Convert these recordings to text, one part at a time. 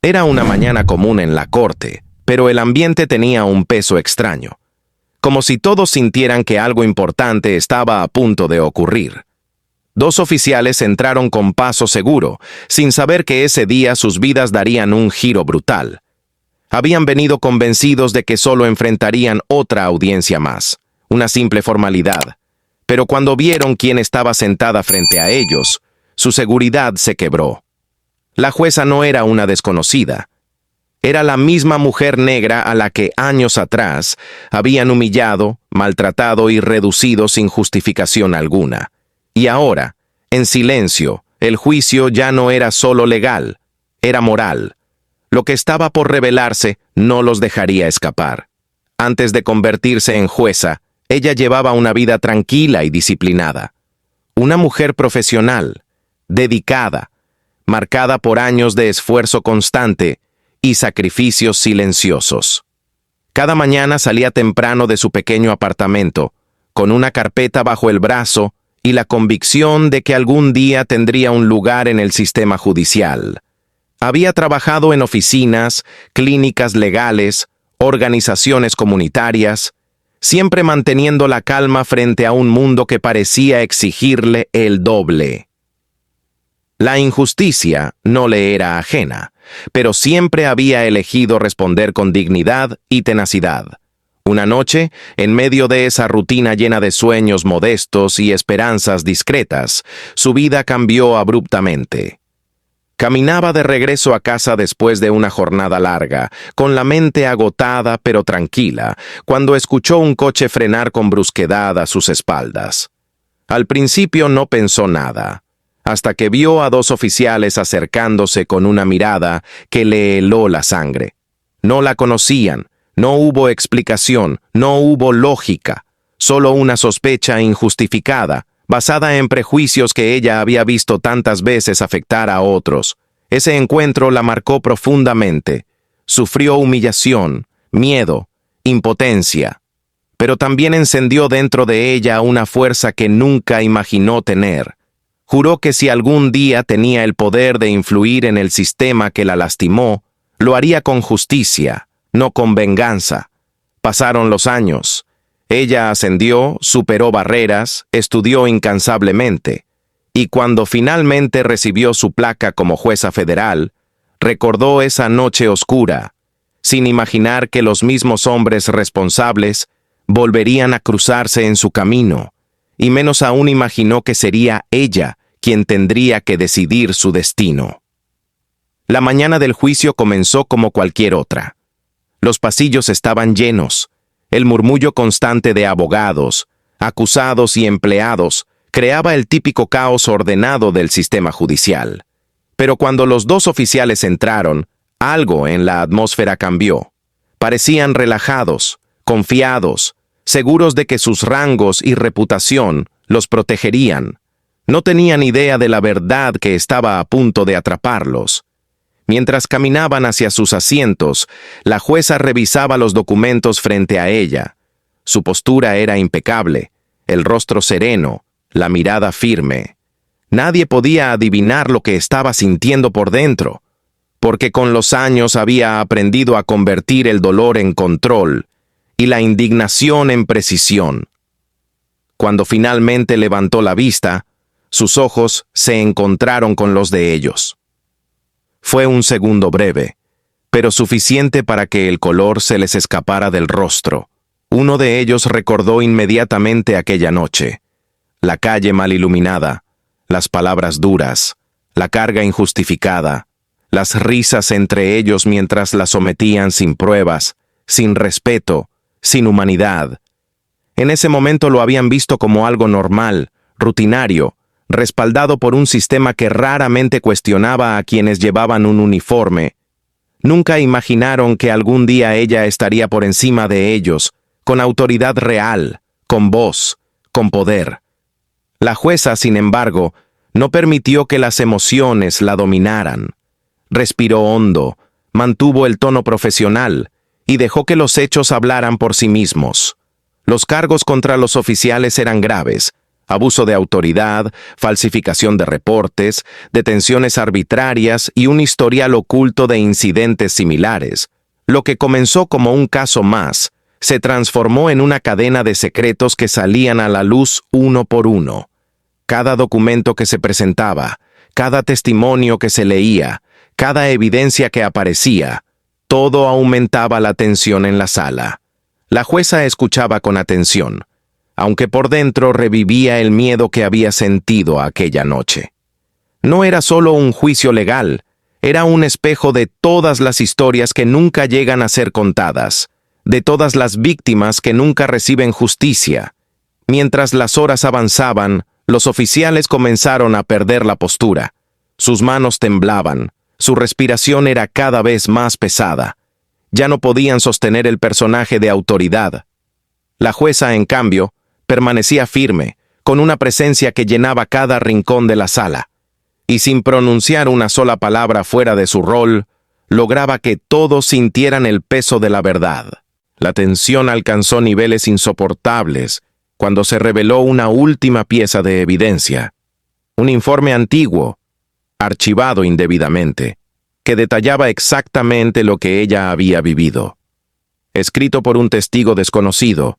Era una mañana común en la corte, pero el ambiente tenía un peso extraño, como si todos sintieran que algo importante estaba a punto de ocurrir. Dos oficiales entraron con paso seguro, sin saber que ese día sus vidas darían un giro brutal. Habían venido convencidos de que solo enfrentarían otra audiencia más, una simple formalidad. Pero cuando vieron quién estaba sentada frente a ellos, su seguridad se quebró. La jueza no era una desconocida. Era la misma mujer negra a la que años atrás habían humillado, maltratado y reducido sin justificación alguna. Y ahora, en silencio, el juicio ya no era solo legal, era moral. Lo que estaba por revelarse no los dejaría escapar. Antes de convertirse en jueza, ella llevaba una vida tranquila y disciplinada. Una mujer profesional, dedicada, marcada por años de esfuerzo constante y sacrificios silenciosos. Cada mañana salía temprano de su pequeño apartamento, con una carpeta bajo el brazo y la convicción de que algún día tendría un lugar en el sistema judicial. Había trabajado en oficinas, clínicas legales, organizaciones comunitarias, siempre manteniendo la calma frente a un mundo que parecía exigirle el doble. La injusticia no le era ajena, pero siempre había elegido responder con dignidad y tenacidad. Una noche, en medio de esa rutina llena de sueños modestos y esperanzas discretas, su vida cambió abruptamente. Caminaba de regreso a casa después de una jornada larga, con la mente agotada pero tranquila, cuando escuchó un coche frenar con brusquedad a sus espaldas. Al principio no pensó nada, hasta que vio a dos oficiales acercándose con una mirada que le heló la sangre. No la conocían, no hubo explicación, no hubo lógica, solo una sospecha injustificada, basada en prejuicios que ella había visto tantas veces afectar a otros. Ese encuentro la marcó profundamente. Sufrió humillación, miedo, impotencia, pero también encendió dentro de ella una fuerza que nunca imaginó tener. Juró que si algún día tenía el poder de influir en el sistema que la lastimó, lo haría con justicia, no con venganza. Pasaron los años. Ella ascendió, superó barreras, estudió incansablemente, y cuando finalmente recibió su placa como jueza federal, recordó esa noche oscura, sin imaginar que los mismos hombres responsables volverían a cruzarse en su camino, y menos aún imaginó que sería ella quien tendría que decidir su destino. La mañana del juicio comenzó como cualquier otra. Los pasillos estaban llenos. El murmullo constante de abogados, acusados y empleados creaba el típico caos ordenado del sistema judicial. Pero cuando los dos oficiales entraron, algo en la atmósfera cambió. Parecían relajados, confiados, seguros de que sus rangos y reputación los protegerían. No tenían idea de la verdad que estaba a punto de atraparlos. Mientras caminaban hacia sus asientos, la jueza revisaba los documentos frente a ella. Su postura era impecable, el rostro sereno, la mirada firme. Nadie podía adivinar lo que estaba sintiendo por dentro, porque con los años había aprendido a convertir el dolor en control y la indignación en precisión. Cuando finalmente levantó la vista, sus ojos se encontraron con los de ellos. Fue un segundo breve, pero suficiente para que el color se les escapara del rostro. Uno de ellos recordó inmediatamente aquella noche. La calle mal iluminada, las palabras duras, la carga injustificada, las risas entre ellos mientras la sometían sin pruebas, sin respeto, sin humanidad. En ese momento lo habían visto como algo normal, rutinario, respaldado por un sistema que raramente cuestionaba a quienes llevaban un uniforme. Nunca imaginaron que algún día ella estaría por encima de ellos, con autoridad real, con voz, con poder. La jueza, sin embargo, no permitió que las emociones la dominaran. Respiró hondo, mantuvo el tono profesional y dejó que los hechos hablaran por sí mismos. Los cargos contra los oficiales eran graves, abuso de autoridad, falsificación de reportes, detenciones arbitrarias y un historial oculto de incidentes similares. Lo que comenzó como un caso más, se transformó en una cadena de secretos que salían a la luz uno por uno. Cada documento que se presentaba, cada testimonio que se leía, cada evidencia que aparecía, todo aumentaba la tensión en la sala. La jueza escuchaba con atención, aunque por dentro revivía el miedo que había sentido aquella noche. No era solo un juicio legal, era un espejo de todas las historias que nunca llegan a ser contadas, de todas las víctimas que nunca reciben justicia. Mientras las horas avanzaban, los oficiales comenzaron a perder la postura. Sus manos temblaban, su respiración era cada vez más pesada. Ya no podían sostener el personaje de autoridad. La jueza, en cambio, permanecía firme, con una presencia que llenaba cada rincón de la sala, y sin pronunciar una sola palabra fuera de su rol, lograba que todos sintieran el peso de la verdad. La tensión alcanzó niveles insoportables cuando se reveló una última pieza de evidencia, un informe antiguo, archivado indebidamente, que detallaba exactamente lo que ella había vivido. Escrito por un testigo desconocido,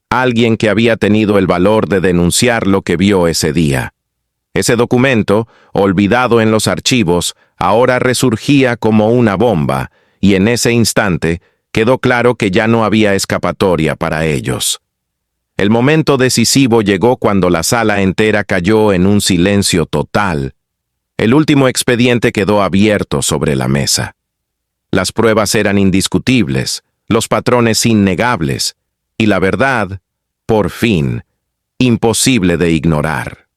alguien que había tenido el valor de denunciar lo que vio ese día. Ese documento, olvidado en los archivos, ahora resurgía como una bomba, y en ese instante quedó claro que ya no había escapatoria para ellos. El momento decisivo llegó cuando la sala entera cayó en un silencio total. El último expediente quedó abierto sobre la mesa. Las pruebas eran indiscutibles, los patrones innegables, y la verdad, por fin, imposible de ignorar.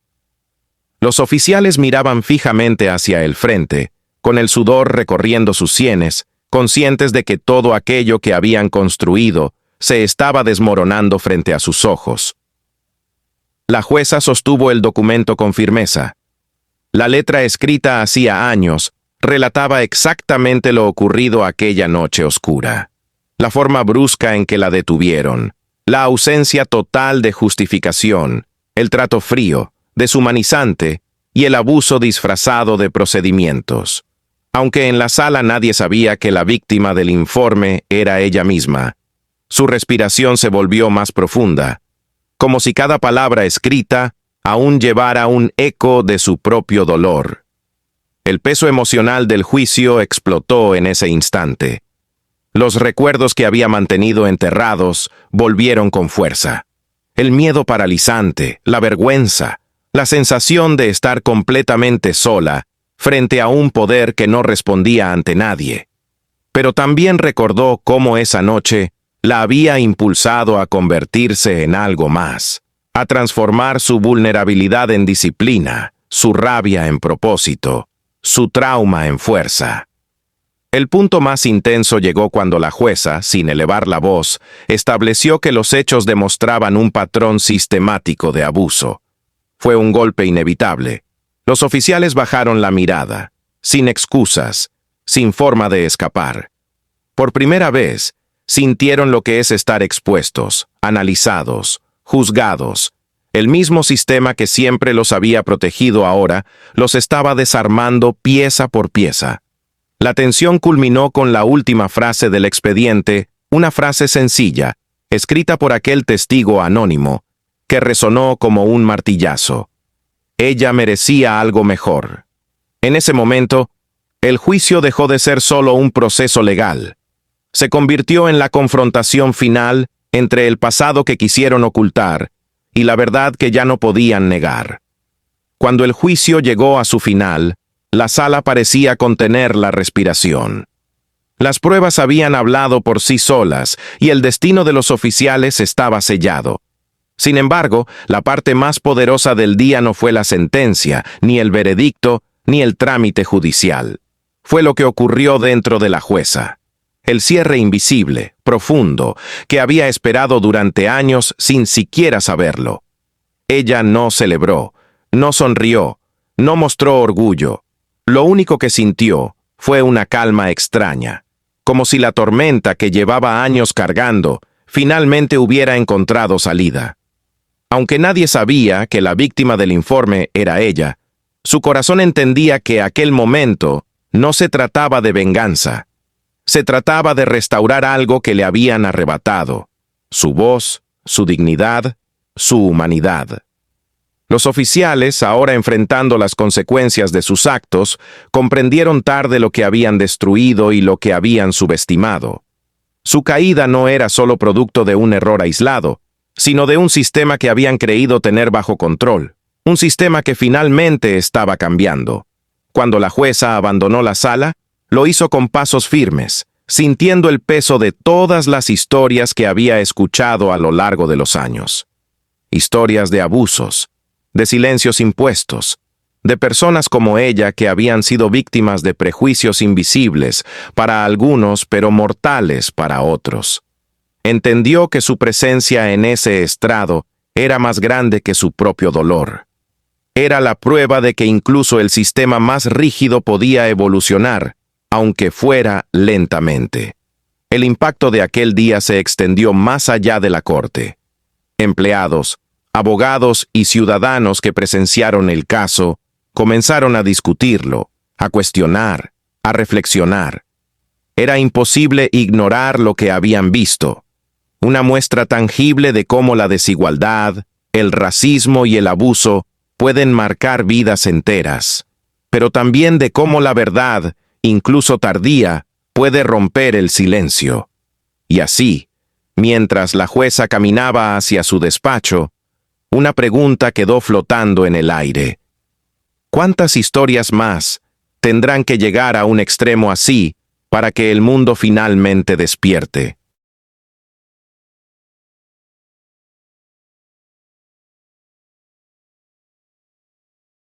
Los oficiales miraban fijamente hacia el frente, con el sudor recorriendo sus sienes, conscientes de que todo aquello que habían construido se estaba desmoronando frente a sus ojos. La jueza sostuvo el documento con firmeza. La letra escrita hacía años relataba exactamente lo ocurrido aquella noche oscura. La forma brusca en que la detuvieron, la ausencia total de justificación, el trato frío, deshumanizante y el abuso disfrazado de procedimientos. Aunque en la sala nadie sabía que la víctima del informe era ella misma, su respiración se volvió más profunda, como si cada palabra escrita aún llevara un eco de su propio dolor. El peso emocional del juicio explotó en ese instante. Los recuerdos que había mantenido enterrados volvieron con fuerza. El miedo paralizante, la vergüenza, la sensación de estar completamente sola frente a un poder que no respondía ante nadie. Pero también recordó cómo esa noche la había impulsado a convertirse en algo más, a transformar su vulnerabilidad en disciplina, su rabia en propósito, su trauma en fuerza. El punto más intenso llegó cuando la jueza, sin elevar la voz, estableció que los hechos demostraban un patrón sistemático de abuso. Fue un golpe inevitable. Los oficiales bajaron la mirada, sin excusas, sin forma de escapar. Por primera vez, sintieron lo que es estar expuestos, analizados, juzgados. El mismo sistema que siempre los había protegido ahora los estaba desarmando pieza por pieza. La tensión culminó con la última frase del expediente, una frase sencilla, escrita por aquel testigo anónimo, que resonó como un martillazo. Ella merecía algo mejor. En ese momento, el juicio dejó de ser solo un proceso legal. Se convirtió en la confrontación final entre el pasado que quisieron ocultar y la verdad que ya no podían negar. Cuando el juicio llegó a su final, la sala parecía contener la respiración. Las pruebas habían hablado por sí solas y el destino de los oficiales estaba sellado. Sin embargo, la parte más poderosa del día no fue la sentencia, ni el veredicto, ni el trámite judicial. Fue lo que ocurrió dentro de la jueza. El cierre invisible, profundo, que había esperado durante años sin siquiera saberlo. Ella no celebró, no sonrió, no mostró orgullo. Lo único que sintió fue una calma extraña, como si la tormenta que llevaba años cargando finalmente hubiera encontrado salida. Aunque nadie sabía que la víctima del informe era ella, su corazón entendía que aquel momento no se trataba de venganza. Se trataba de restaurar algo que le habían arrebatado: su voz, su dignidad, su humanidad. Los oficiales, ahora enfrentando las consecuencias de sus actos, comprendieron tarde lo que habían destruido y lo que habían subestimado. Su caída no era solo producto de un error aislado, sino de un sistema que habían creído tener bajo control, un sistema que finalmente estaba cambiando. Cuando la jueza abandonó la sala, lo hizo con pasos firmes, sintiendo el peso de todas las historias que había escuchado a lo largo de los años. Historias de abusos, de silencios impuestos, de personas como ella que habían sido víctimas de prejuicios invisibles para algunos pero mortales para otros. Entendió que su presencia en ese estrado era más grande que su propio dolor. Era la prueba de que incluso el sistema más rígido podía evolucionar, aunque fuera lentamente. El impacto de aquel día se extendió más allá de la corte. Empleados, abogados y ciudadanos que presenciaron el caso comenzaron a discutirlo, a cuestionar, a reflexionar. Era imposible ignorar lo que habían visto, una muestra tangible de cómo la desigualdad, el racismo y el abuso pueden marcar vidas enteras, pero también de cómo la verdad, incluso tardía, puede romper el silencio. Y así, mientras la jueza caminaba hacia su despacho, una pregunta quedó flotando en el aire. ¿Cuántas historias más tendrán que llegar a un extremo así para que el mundo finalmente despierte?